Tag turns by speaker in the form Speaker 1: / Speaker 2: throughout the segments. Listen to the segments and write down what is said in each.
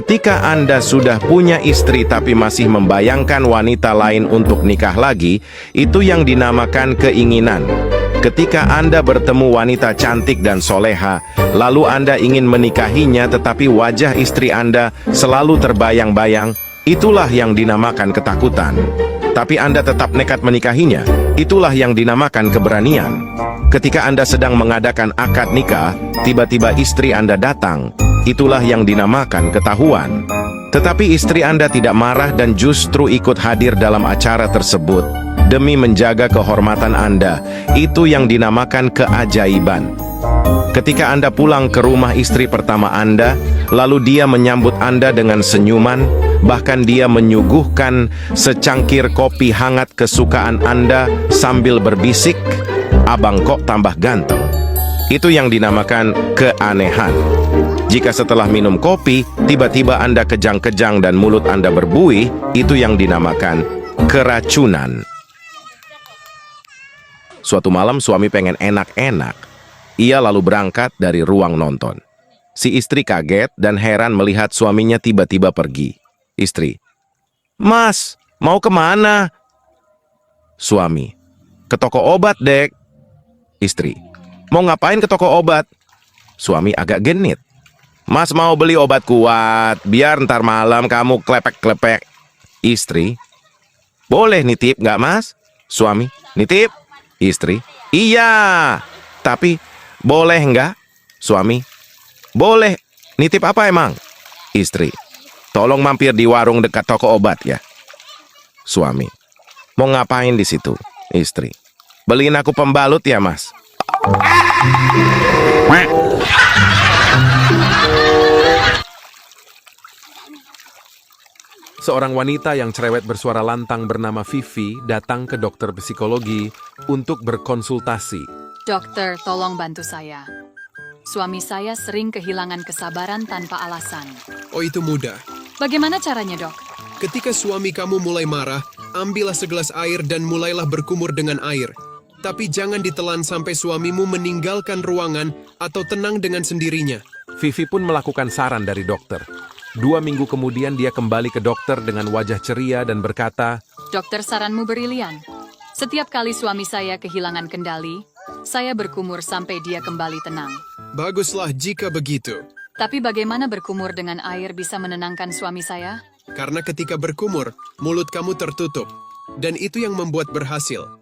Speaker 1: Ketika Anda sudah punya istri tapi masih membayangkan wanita lain untuk nikah lagi, itu yang dinamakan keinginan. Ketika Anda bertemu wanita cantik dan soleha, lalu Anda ingin menikahinya tetapi wajah istri Anda selalu terbayang-bayang, itulah yang dinamakan ketakutan. Tapi Anda tetap nekat menikahinya, itulah yang dinamakan keberanian. Ketika Anda sedang mengadakan akad nikah, tiba-tiba istri Anda datang, itulah yang dinamakan ketahuan. Tetapi istri Anda tidak marah dan justru ikut hadir dalam acara tersebut demi menjaga kehormatan Anda. Itu yang dinamakan keajaiban. Ketika Anda pulang ke rumah istri pertama Anda, lalu dia menyambut Anda dengan senyuman, bahkan dia menyuguhkan secangkir kopi hangat kesukaan Anda sambil berbisik, "Abang kok tambah ganteng." Itu yang dinamakan keanehan. Jika setelah minum kopi, tiba-tiba Anda kejang-kejang dan mulut Anda berbuih, itu yang dinamakan keracunan. Suatu malam suami pengen enak-enak. Ia lalu berangkat dari ruang nonton. Si istri kaget dan heran melihat suaminya tiba-tiba pergi. Istri, "Mas, mau kemana?" Suami, "Ke toko obat, Dek." Istri, "Mau ngapain ke toko obat?" Suami agak genit. "Mas mau beli obat kuat, biar ntar malam kamu klepek-klepek." Istri, "Boleh nitip nggak, Mas?" Suami, "Nitip." Istri, "Iya, tapi boleh nggak?" Suami, "Boleh. Nitip apa emang?" Istri, "Tolong mampir di warung dekat toko obat ya." Suami, "Mau ngapain di situ?" Istri, "Beliin aku pembalut ya, Mas." Seorang wanita yang cerewet bersuara lantang bernama Vivi datang ke dokter psikologi untuk berkonsultasi.
Speaker 2: Dokter, tolong bantu saya. Suami saya sering kehilangan kesabaran tanpa alasan.
Speaker 3: Oh, itu mudah.
Speaker 2: Bagaimana caranya, Dok?
Speaker 3: Ketika suami kamu mulai marah, ambillah segelas air dan mulailah berkumur dengan air. Tapi jangan ditelan sampai suamimu meninggalkan ruangan atau tenang dengan sendirinya.
Speaker 1: Vivi pun melakukan saran dari dokter. 2 minggu kemudian dia kembali ke dokter dengan wajah ceria dan berkata,
Speaker 2: Dokter, saranmu brilian. Setiap kali suami saya kehilangan kendali, saya berkumur sampai dia kembali tenang.
Speaker 3: Baguslah jika begitu.
Speaker 2: Tapi bagaimana berkumur dengan air bisa menenangkan suami saya?
Speaker 3: Karena ketika berkumur, mulut kamu tertutup. Dan itu yang membuat berhasil.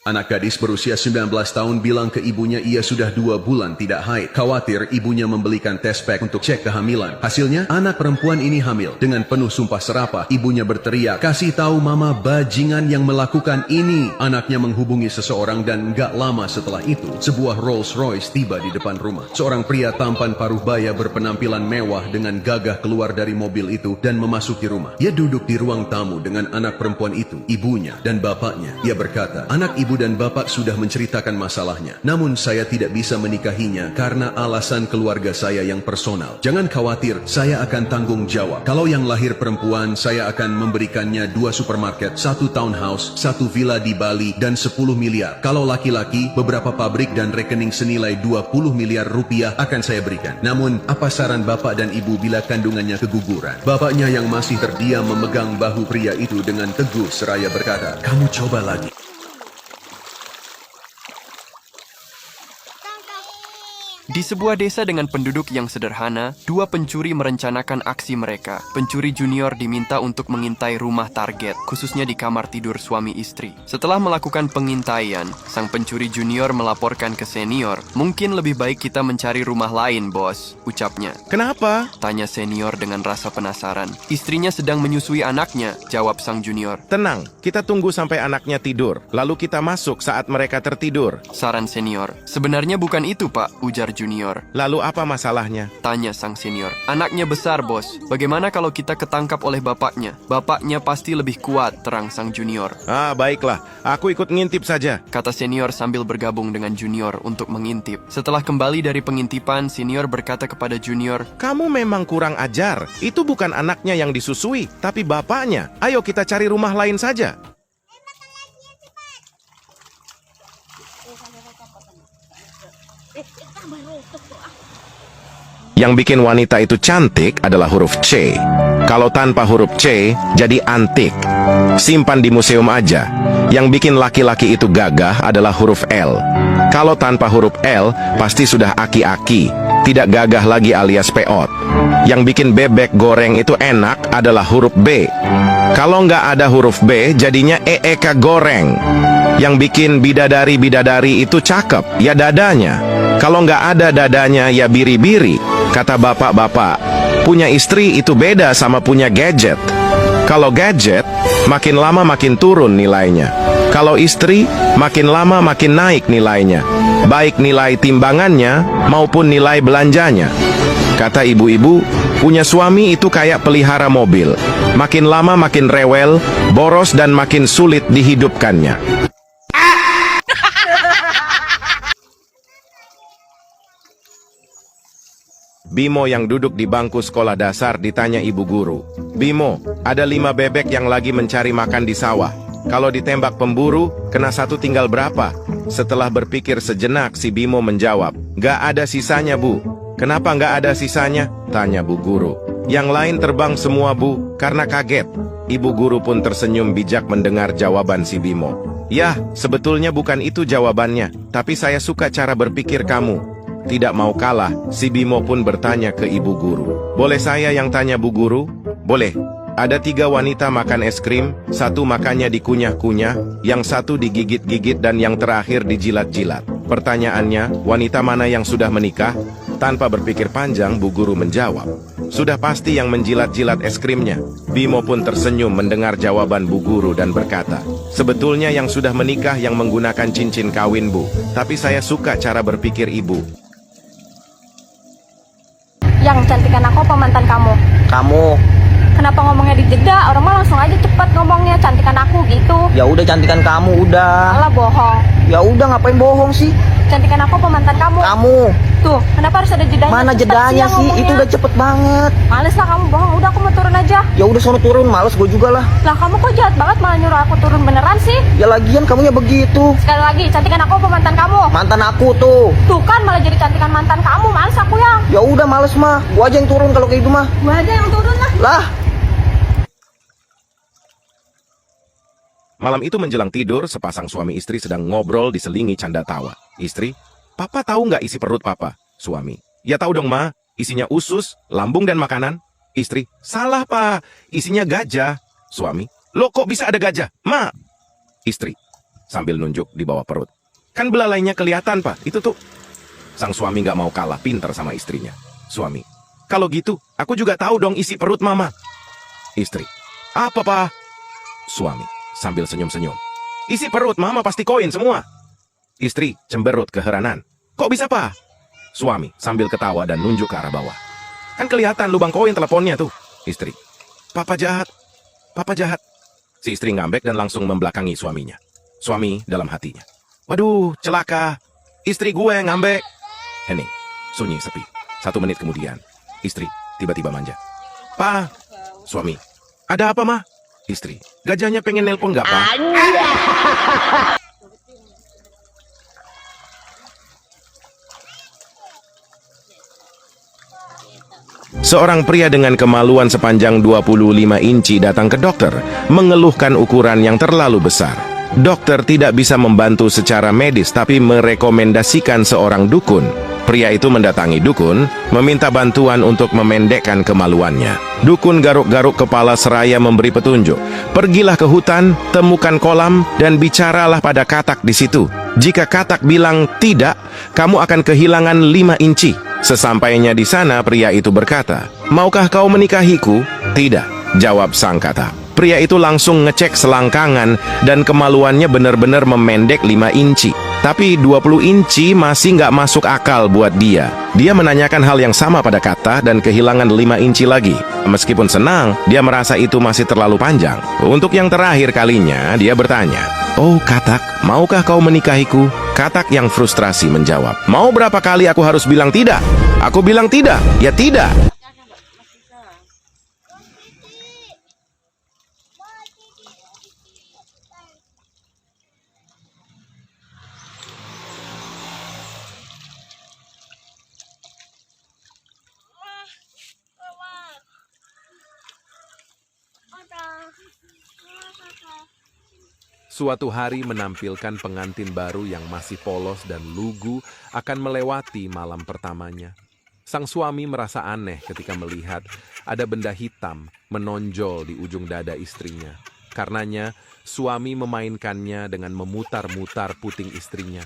Speaker 4: Anak gadis berusia 19 tahun bilang ke ibunya ia sudah 2 bulan tidak haid. Khawatir ibunya membelikan tes pack untuk cek kehamilan. Hasilnya, anak perempuan ini hamil. Dengan penuh sumpah serapah, ibunya berteriak, "Kasih tahu mama bajingan yang melakukan ini." Anaknya menghubungi seseorang dan gak lama setelah itu, sebuah Rolls Royce tiba di depan rumah. Seorang pria tampan paruh baya berpenampilan mewah dengan gagah keluar dari mobil itu dan memasuki rumah. Dia duduk di ruang tamu dengan anak perempuan itu, ibunya, dan bapaknya. Dia berkata, "Anak ibu dan bapak sudah menceritakan masalahnya. Namun saya tidak bisa menikahinya karena alasan keluarga saya yang personal. Jangan khawatir, saya akan tanggung jawab. Kalau yang lahir perempuan, saya akan memberikannya 2 supermarket, 1 townhouse, 1 villa di Bali, dan 10 miliar. Kalau laki-laki, beberapa pabrik dan rekening senilai 20 miliar rupiah akan saya berikan. Namun, apa saran bapak dan ibu bila kandungannya keguguran?" Bapaknya yang masih terdiam memegang bahu pria itu dengan teguh seraya berkata, "Kamu coba lagi."
Speaker 5: Di sebuah desa dengan penduduk yang sederhana, 2 pencuri merencanakan aksi mereka. Pencuri junior diminta untuk mengintai rumah target, khususnya di kamar tidur suami istri. Setelah melakukan pengintaian, sang pencuri junior melaporkan ke senior, "Mungkin lebih baik kita mencari rumah lain, bos," ucapnya.
Speaker 1: "Kenapa?"
Speaker 5: Tanya senior dengan rasa penasaran. "Istrinya sedang menyusui anaknya," jawab sang junior.
Speaker 1: "Tenang, kita tunggu sampai anaknya tidur, lalu kita masuk saat mereka tertidur."
Speaker 5: Saran senior. "Sebenarnya bukan itu, Pak," ujar junior.
Speaker 1: "Lalu apa masalahnya?"
Speaker 5: Tanya sang senior. "Anaknya besar, bos. Bagaimana kalau kita ketangkap oleh bapaknya? Bapaknya pasti lebih kuat," terang sang junior.
Speaker 1: "Ah, baiklah, aku ikut ngintip saja."
Speaker 5: Kata senior sambil bergabung dengan junior untuk mengintip. Setelah kembali dari pengintipan, senior berkata kepada junior,
Speaker 1: "Kamu memang kurang ajar. Itu bukan anaknya yang disusui, tapi bapaknya. Ayo kita cari rumah lain saja." Yang bikin wanita itu cantik adalah huruf C. Kalau tanpa huruf C, jadi antik. Simpan di museum aja. Yang bikin laki-laki itu gagah adalah huruf L. Kalau tanpa huruf L, pasti sudah aki-aki. Tidak gagah lagi alias peot. Yang bikin bebek goreng itu enak adalah huruf B. Kalau nggak ada huruf B, jadinya EEK goreng. Yang bikin bidadari-bidadari itu cakep, ya dadanya. Kalau nggak ada dadanya, ya biri-biri. Kata bapak-bapak, punya istri itu beda sama punya gadget. Kalau gadget, makin lama makin turun nilainya. Kalau istri, makin lama makin naik nilainya. Baik nilai timbangannya maupun nilai belanjanya. Kata ibu-ibu, punya suami itu kayak pelihara mobil. Makin lama makin rewel, boros dan makin sulit dihidupkannya. Bimo yang duduk di bangku sekolah dasar ditanya ibu guru. Bimo, ada 5 bebek yang lagi mencari makan di sawah. Kalau ditembak pemburu, kena 1 tinggal berapa? Setelah berpikir sejenak, si Bimo menjawab, "Gak ada sisanya, Bu." "Kenapa gak ada sisanya?" tanya bu guru. "Yang lain terbang semua, Bu, karena kaget." Ibu guru pun tersenyum bijak mendengar jawaban si Bimo. "Yah, sebetulnya bukan itu jawabannya, tapi saya suka cara berpikir kamu." Tidak mau kalah, si Bimo pun bertanya ke ibu guru. "Boleh saya yang tanya bu guru?" "Boleh." Ada 3 wanita makan es krim, 1 makannya dikunyah-kunyah, yang 1 digigit-gigit dan yang terakhir dijilat-jilat. Pertanyaannya, wanita mana yang sudah menikah? Tanpa berpikir panjang, bu guru menjawab, "Sudah pasti yang menjilat-jilat es krimnya." Bimo pun tersenyum mendengar jawaban bu guru dan berkata, "Sebetulnya yang sudah menikah yang menggunakan cincin kawin, Bu. Tapi saya suka cara berpikir Ibu."
Speaker 6: Yang cantikan aku apa mantan kamu?
Speaker 7: Kamu,
Speaker 6: Kenapa ngomongnya dijeda? Orang mah langsung aja cepet ngomongnya cantikan aku gitu.
Speaker 7: ya udah cantikan kamu udah.
Speaker 6: Alah bohong.
Speaker 7: Ya udah ngapain bohong sih?
Speaker 6: Cantikan aku apa mantan kamu?
Speaker 7: Kamu,
Speaker 6: Tuh, kenapa harus ada jedanya?
Speaker 7: mana
Speaker 6: Cepet
Speaker 7: jedanya
Speaker 6: yang
Speaker 7: sih?
Speaker 6: ngomongnya.
Speaker 7: Itu udah cepet banget.
Speaker 6: Males lah kamu bohong. Udah aku mau turun aja.
Speaker 7: Ya udah sono turun, males gue juga lah.
Speaker 6: Lah kamu kok jahat banget malah nyuruh aku turun beneran sih?
Speaker 7: Ya lagian kamunya begitu.
Speaker 6: Sekali lagi, cantikan aku apa mantan kamu?
Speaker 7: Mantan aku tuh.
Speaker 6: Tuh kan malah jadi cantikan mantan kamu. Males aku yang.
Speaker 7: Ya udah males mah. Gua aja yang turun kalau kayak gitu mah.
Speaker 6: Gua aja yang turun lah.
Speaker 7: Lah,
Speaker 1: Malam itu menjelang tidur, sepasang suami istri sedang ngobrol diselingi canda tawa. Istri, "Papa tahu nggak isi perut Papa?" Suami, "Ya tahu dong, Ma. Isinya usus, lambung dan makanan." Istri, "Salah, Pa. Isinya gajah." Suami, "Loh kok bisa ada gajah, Ma?" Istri, sambil nunjuk di bawah perut, "Kan belalainya kelihatan, Pa. Itu tuh." Sang suami nggak mau kalah pintar sama istrinya. Suami, "Kalau gitu, aku juga tahu dong isi perut Mama." Istri, "Apa, Pa?" Suami, sambil senyum-senyum, "Isi perut Mama pasti koin semua." Istri cemberut keheranan, "Kok bisa, Pa?" Suami sambil ketawa dan nunjuk ke arah bawah, "Kan kelihatan lubang koin teleponnya tuh." Istri, "Papa jahat, Papa jahat." Si istri ngambek dan langsung membelakangi suaminya. Suami dalam hatinya, "Waduh, celaka. Istri gue ngambek." Hening, sunyi sepi. 1 menit kemudian, istri tiba-tiba manja, "Pa." Suami, "Ada apa, Ma?" Istri, "Gajahnya pengen nelpon nggak, Pa?" Seorang pria dengan kemaluan sepanjang 25 inci datang ke dokter, mengeluhkan ukuran yang terlalu besar. Dokter tidak bisa membantu secara medis tapi merekomendasikan seorang dukun. Pria itu mendatangi dukun, meminta bantuan untuk memendekkan kemaluannya. Dukun garuk-garuk kepala seraya memberi petunjuk. "Pergilah ke hutan, temukan kolam, dan bicaralah pada katak di situ. Jika katak bilang tidak, kamu akan kehilangan 5 inci. Sesampainya di sana, pria itu berkata, "Maukah kau menikahiku?" "Tidak," jawab sang katak. Pria itu langsung ngecek selangkangan dan kemaluannya benar-benar memendek 5 inci. Tapi 20 inci masih nggak masuk akal buat dia. Dia menanyakan hal yang sama pada katak dan kehilangan 5 inci lagi. Meskipun senang, dia merasa itu masih terlalu panjang. Untuk yang terakhir kalinya, dia bertanya, "Oh katak, maukah kau menikahiku?" Katak yang frustrasi menjawab, "Mau berapa kali aku harus bilang tidak? Aku bilang tidak, ya tidak." Suatu hari menampilkan pengantin baru yang masih polos dan lugu akan melewati malam pertamanya. Sang suami merasa aneh ketika melihat ada benda hitam menonjol di ujung dada istrinya. Karenanya, suami memainkannya dengan memutar-mutar puting istrinya.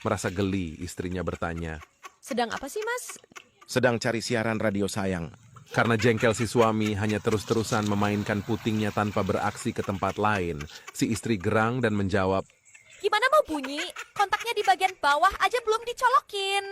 Speaker 1: Merasa geli, istrinya bertanya,
Speaker 8: Sedang apa sih, Mas?
Speaker 1: "Sedang cari siaran radio sayang." Karena jengkel si suami hanya terus-terusan memainkan putingnya tanpa beraksi ke tempat lain, si istri gerang dan menjawab,
Speaker 8: Gimana mau bunyi? Kontaknya di bagian bawah aja belum dicolokin.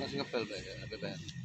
Speaker 9: Langsung ngepel, Pak, ya,